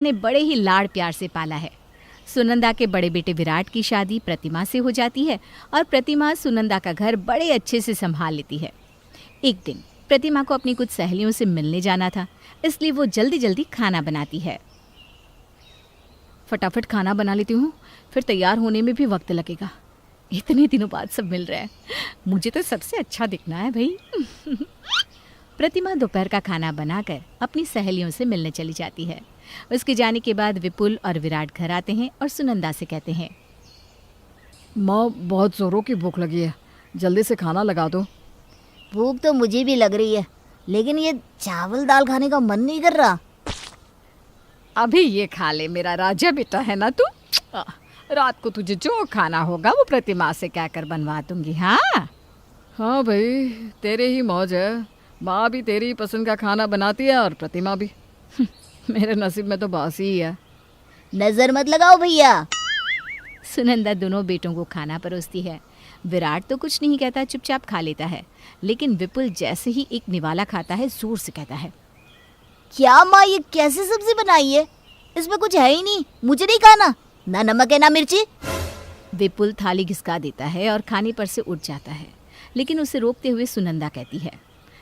ने बड़े ही लाड़ प्यार से पाला है। सुनंदा के बड़े बेटे विराट की शादी प्रतिमा से हो जाती है और प्रतिमा सुनंदा का घर बड़े अच्छे से संभाल लेती है। एक दिन प्रतिमा को अपनी कुछ सहेलियों से मिलने जाना था, इसलिए वो जल्दी जल्दी खाना बनाती है। फटाफट खाना बना लेती हूँ, फिर तैयार होने में भी वक्त लगेगा। इतने दिनों बाद सब मिल रहे हैं, मुझे तो सबसे अच्छा दिखना है भाई। प्रतिमा दोपहर का खाना बनाकर अपनी सहेलियों से मिलने चली जाती है। उसके जाने के बाद विपुल और विराट घर आते हैं और सुनंदा से कहते हैं, माँ बहुत ज़ोरों की भूख लगी है, जल्दी से खाना लगा दो। भूख तो मुझे भी लग रही है, लेकिन ये चावल दाल खाने का मन नहीं कर रहा। अभी ये खा ले, मेरा राजा बेटा है ना तू। रात को तुझे जो खाना होगा वो प्रतिमा से कहकर बनवा दूंगी। हाँ हाँ भाई, तेरे ही मौज है। माँ भी तेरी पसंद का खाना बनाती है और प्रतिमा भी। मेरे नसीब में तो बासी ही है। नजर मत लगाओ भैया। सुनंदा दोनों बेटों को खाना परोसती है। विराट तो कुछ नहीं कहता, चुपचाप खा लेता है, लेकिन विपुल जैसे ही एक निवाला खाता है जोर से कहता है, क्या माँ ये कैसी सब्जी बनाई है? इसमें कुछ है ही नहीं, मुझे नहीं खाना, ना नमक है ना मिर्ची। विपुल थाली घिसका देता है और खाने पर से उठ जाता है, लेकिन उसे रोकते हुए सुनंदा कहती है,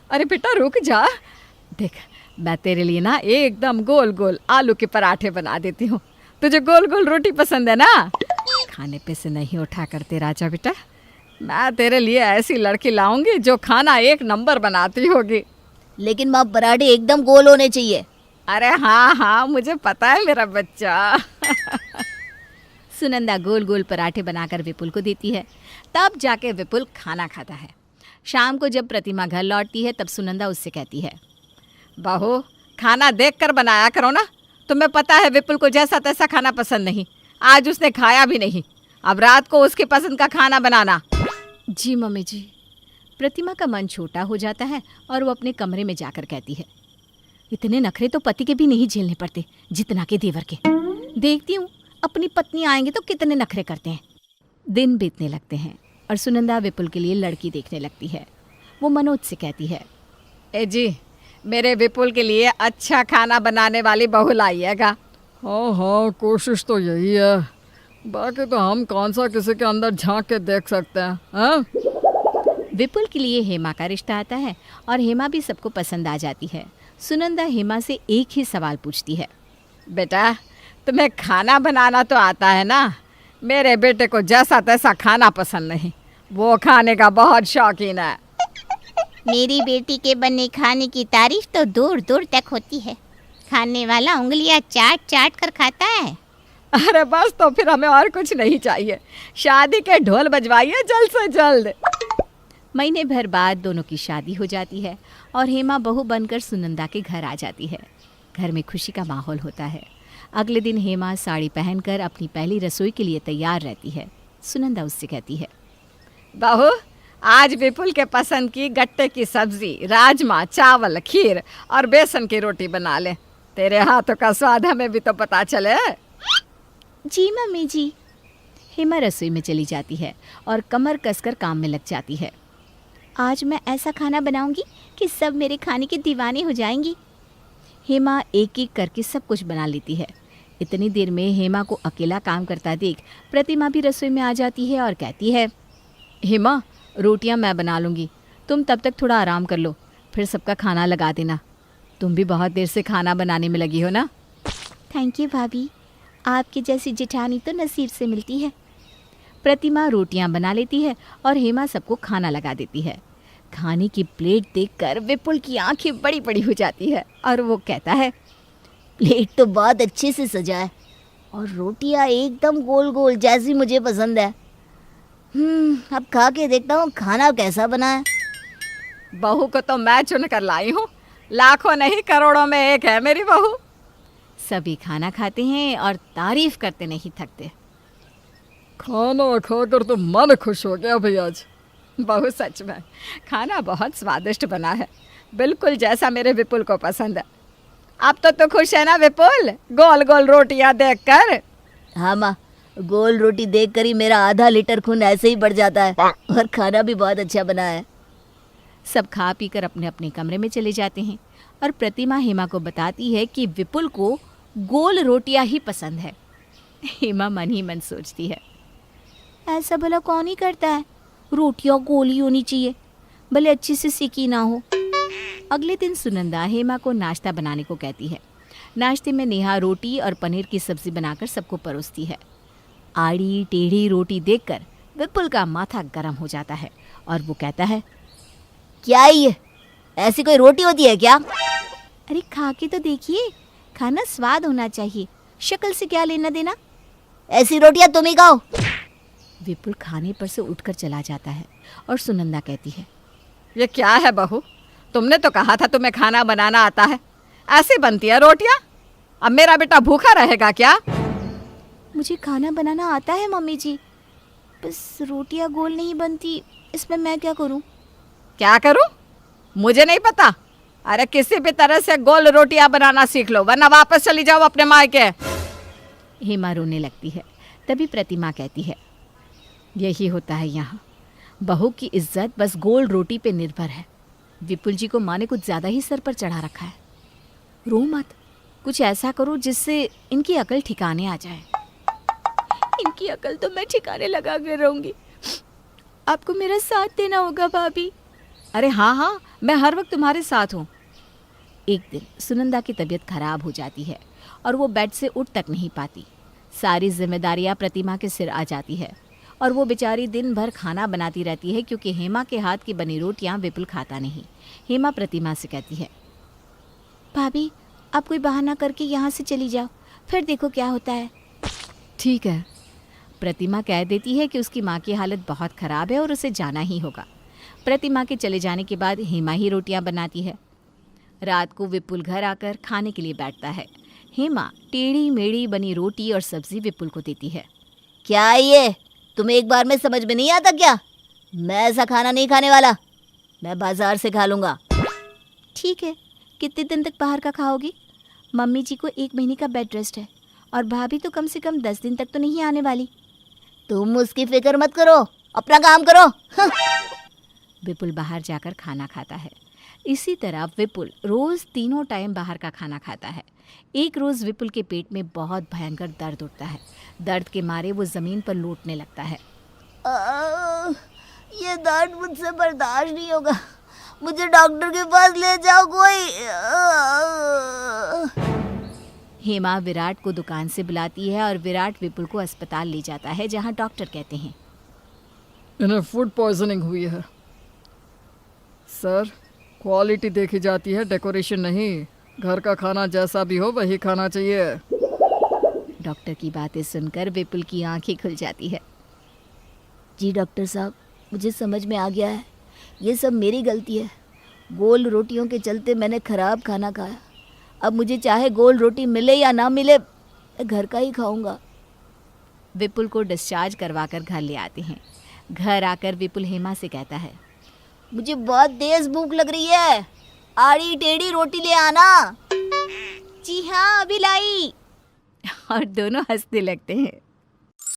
अरे बेटा रुक जा, देख मैं तेरे लिए ना एकदम गोल गोल आलू के पराठे बना देती हूँ। तुझे गोल गोल रोटी पसंद है ना? खाने पे से नहीं उठा करते राजा बेटा। मैं तेरे लिए ऐसी लड़की लाऊंगी जो खाना एक नंबर बनाती होगी। लेकिन माँ पराठे एकदम गोल होने चाहिए। अरे हाँ हाँ, मुझे पता है मेरा बच्चा। सुनंदा गोल गोल पराठे बनाकर विपुल को देती है। तब जाके विपुल खाना खाता है। शाम को जब प्रतिमा घर लौटती है तब सुनंदा उससे कहती है, बहू खाना देखकर बनाया करो ना। तुम्हें पता है विपुल को जैसा तैसा खाना पसंद नहीं, आज उसने खाया भी नहीं। अब रात को उसकी पसंद का खाना बनाना। जी मम्मी जी। प्रतिमा का मन छोटा हो जाता है और वो अपने कमरे में जाकर कहती है, इतने नखरे तो पति के भी नहीं झेलने पड़ते जितना के देवर के। देखती हूँ अपनी पत्नी आएंगे तो कितने नखरे करते हैं। दिन बीतने लगते हैं और सुनंदा विपुल के लिए लड़की देखने लगती है। वो मनोज से कहती है, ए जी, मेरे विपुल के लिए अच्छा खाना बनाने वाली बहू लाइएगा। हाँ हाँ, कोशिश तो यही है, बाकी तो हम कौन सा किसी के अंदर झांक के देख सकते हैं। हाँ? विपुल के लिए हेमा का रिश्ता आता है और हेमा भी सबको पसंद आ जाती है। सुनंदा हेमा से एक ही सवाल पूछती है, बेटा तुम्हें खाना बनाना तो आता है ना? मेरे बेटे को जैसा तैसा खाना पसंद नहीं, वो खाने का बहुत शौकीन है। मेरी बेटी के बने खाने की तारीफ तो दूर दूर तक होती है। खाने वाला उंगलियां चाट चाट कर खाता है। अरे बस, तो फिर हमें और कुछ नहीं चाहिए। शादी के ढोल बजवाइए जल्द से जल्द। महीने भर बाद दोनों की शादी हो जाती है और हेमा बहू बनकर सुनंदा के घर आ जाती है। घर में खुशी का माहौल होता है। अगले दिन हेमा साड़ी पहनकर अपनी पहली रसोई के लिए तैयार रहती है। सुनंदा उससे कहती है, बहू आज विपुल के पसंद की गट्टे की सब्जी, राजमा, चावल, खीर और बेसन की रोटी बना ले। तेरे हाथों का स्वाद हमें भी तो पता चले। जी मम्मी जी। हेमा रसोई में चली जाती है और कमर कसकर काम में लग जाती है। आज मैं ऐसा खाना बनाऊंगी कि सब मेरे खाने के दीवाने हो जाएंगी। हेमा एक एक करके सब कुछ बना लेती है। इतनी देर में हेमा को अकेला काम करता देख प्रतिमा भी रसोई में आ जाती है और कहती है, हेमा रोटियां मैं बना लूँगी, तुम तब तक थोड़ा आराम कर लो, फिर सबका खाना लगा देना। तुम भी बहुत देर से खाना बनाने में लगी हो ना। थैंक यू भाभी, आपकी जैसी जेठानी तो नसीब से मिलती है। प्रतिमा रोटियां बना लेती है और हेमा सबको खाना लगा देती है। खाने की प्लेट देखकर विपुल की आंखें बड़ी बड़ी हो जाती है और वो कहता है, प्लेट तो बहुत अच्छे से सजा है और रोटियां एकदम गोल गोल जैसी मुझे पसंद है। अब खा के देखता हूँ खाना कैसा बना है। बहू को तो मैं चुन कर लाई हूँ, लाखों नहीं करोड़ों में एक है मेरी बहू। सभी खाना खाते हैं और तारीफ करते नहीं थकते। खाना खाकर तो मन खुश हो गया भाई आज। बहू सच में खाना बहुत स्वादिष्ट बना है, बिल्कुल जैसा मेरे विपुल को पसंद है। अब तो खुश है ना विपुल, गोल गोल रोटियां देखकर? हाँ माँ, गोल रोटी देखकर ही मेरा आधा लीटर खून ऐसे ही बढ़ जाता है और खाना भी बहुत अच्छा बना है। सब खा पीकर अपने अपने कमरे में चले जाते हैं और प्रतिमा हेमा को बताती है कि विपुल को गोल रोटियां ही पसंद है। हेमा मन ही मन सोचती है, ऐसा भला कौन ही करता है, रोटियां गोल ही होनी चाहिए, भले अच्छी से सेकी ना हो। अगले दिन सुनंदा हेमा को नाश्ता बनाने को कहती है। नाश्ते में नेहा रोटी और पनीर की सब्जी बनाकर सबको परोसती है। आड़ी टेढ़ी रोटी देखकर विपुल का माथा गर्म हो जाता है और वो कहता है, क्या ये, ऐसी कोई रोटी होती है क्या? अरे खा के तो देखिए, खाना स्वाद होना चाहिए, शक्ल से क्या लेना देना। ऐसी रोटियां तुम ही खाओ। विपुल खाने पर से उठकर चला जाता है और सुनंदा कहती है, ये क्या है बहू, तुमने तो कहा था तुम्हें खाना बनाना आता है, ऐसे बनती है रोटियां? अब मेरा बेटा भूखा रहेगा क्या? मुझे खाना बनाना आता है मम्मी जी, बस रोटियां गोल नहीं बनती, इसमें मैं क्या करूं? क्या करूं? मुझे नहीं पता। अरे किसी भी तरह से गोल रोटियां बनाना सीख लो, वरना वापस चली जाओ अपने मायके। हेमा रोने लगती है। तभी प्रतिमा कहती है, यही होता है यहाँ, बहू की इज्जत बस गोल रोटी पे निर्भर है। विपुल जी को माँ ने कुछ ज़्यादा ही सर पर चढ़ा रखा है। रो मत, कुछ ऐसा करो जिससे इनकी अकल ठिकाने आ जाए। इनकी अकल तो मैं ठिकाने लगा कर रहूंगी, आपको मेरा साथ देना होगा भाभी। अरे हाँ हाँ, मैं हर वक्त तुम्हारे साथ हूँ। एक दिन सुनंदा की तबीयत खराब हो जाती है और वो बेड से उठ तक नहीं पाती। सारी जिम्मेदारियां प्रतिमा के सिर आ जाती है और वो बेचारी दिन भर खाना बनाती रहती है, क्योंकि हेमा के हाथ की बनी रोटियां विपुल खाता नहीं। हेमा प्रतिमा से कहती है, भाभी आप कोई बहाना करके यहाँ से चली जाओ, फिर देखो क्या होता है। ठीक है। प्रतिमा कह देती है कि उसकी माँ की हालत बहुत ख़राब है और उसे जाना ही होगा। प्रतिमा के चले जाने के बाद हेमा ही रोटियां बनाती है। रात को विपुल घर आकर खाने के लिए बैठता है। हेमा टेढ़ी मेढ़ी बनी रोटी और सब्जी विपुल को देती है। क्या ये, तुम्हें एक बार में समझ में नहीं आता क्या? मैं ऐसा खाना नहीं खाने वाला, मैं बाजार से खा लूंगा। ठीक है, कितने दिन तक बाहर का खाओगी? मम्मी जी को 1 महीने का बेड रेस्ट है और भाभी तो कम से कम 10 दिन तक तो नहीं आने वाली। तुम उसकी फिक्र मत करो, अपना काम करो। विपुल बाहर जाकर खाना खाता है। इसी तरह विपुल रोज 3 टाइम बाहर का खाना खाता है। एक रोज विपुल के पेट में बहुत भयंकर दर्द उठता है। दर्द के मारे वो जमीन पर लोटने लगता है। ये दर्द मुझसे बर्दाश्त नहीं होगा, मुझे डॉक्टर के पास ले जाओ कोई। हेमा विराट को दुकान से बुलाती है और विराट विपुल को अस्पताल ले जाता है, जहां डॉक्टर कहते हैं, इन्हें फूड पॉइजनिंग हुई है सर। क्वालिटी देखी जाती है, डेकोरेशन नहीं। घर का खाना जैसा भी हो वही खाना चाहिए। डॉक्टर की बातें सुनकर विपुल की आंखें खुल जाती है। जी डॉक्टर साहब, मुझे समझ में आ गया है, ये सब मेरी गलती है। गोल रोटियों के चलते मैंने खराब खाना खाया। अब मुझे चाहे गोल रोटी मिले या ना मिले, मैं घर का ही खाऊंगा। विपुल को डिस्चार्ज करवाकर घर ले आते हैं। घर आकर विपुल हेमा से कहता है, मुझे बहुत तेज भूख लग रही है, आड़ी टेढ़ी रोटी ले आना। जी हाँ अभी लाई। और दोनों हंसने लगते हैं।